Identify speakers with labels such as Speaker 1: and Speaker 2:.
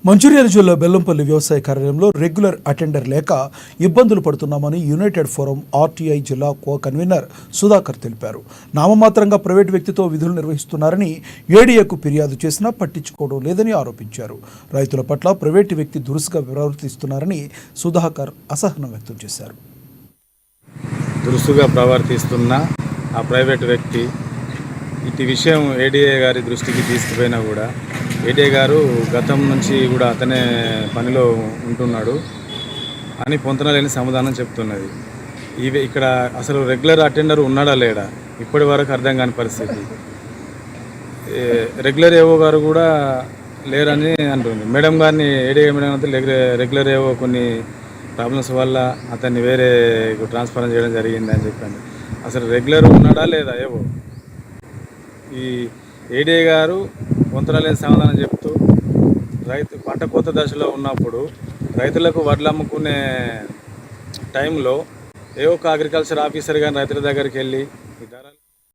Speaker 1: మంచిర్యాల జిల్లా బెల్లంపల్లి వ్యవసాయ కార్యాలయంలో రెగ్యులర్ అటెండర్ లేక ఇబ్బందులు పడుతున్నామని యునైటెడ్ ఫోరం ఆర్టీఐ జిల్లా కో కన్వీనర్ సుధాకర్ తెలిపారు. నామమాత్రంగా ప్రైవేటు వ్యక్తితో విధులు నిర్వహిస్తున్నారని ఏడీఏకు ఫిర్యాదు చేసినా పట్టించుకోవడం లేదని ఆరోపించారు. రైతుల పట్ల ప్రైవేటు వ్యక్తి దురుసుగా ప్రవర్తిస్తున్నారని సుధాకర్ అసహనం వ్యక్తం చేశారు.
Speaker 2: దురుసుగా ప్రవర్తిస్తున్న ఆ ప్రైవేటు వ్యక్తి ఇటు విషయం ఏడీఏ గారి దృష్టికి తీసుకుపోయినా కూడా ఏడీఏ గారు గతం నుంచి కూడా అతనే పనిలో ఉంటున్నాడు అని పొంతనలేని సమాధానం చెప్తున్నది. ఇక్కడ అసలు రెగ్యులర్ అటెండర్ ఉన్నాడా లేడా ఇప్పటి వరకు అర్థం కాని పరిస్థితి. రెగ్యులర్ ఏవో గారు కూడా లేరని అంటుంది. మేడం గారిని ఏడీఏ మేడం అంతా రెగ్యులర్ ఏవో కొన్ని ప్రాబ్లమ్స్ వల్ల అతన్ని వేరే ట్రాన్స్ఫర్ చేయడం జరిగింది అని చెప్పండి. అసలు రెగ్యులర్ ఉన్నాడా లేదా ఏవో ఈ ఏడీఏ గారు పొంతనలేని సమాధానం చెప్తూ పంట కోత దశలో ఉన్నప్పుడు రైతులకు వడ్లు అమ్ముకునే టైంలో ఏ ఒక్క అగ్రికల్చర్ ఆఫీసర్ కానీ రైతుల దగ్గరికి వెళ్ళి ఈ ధరలు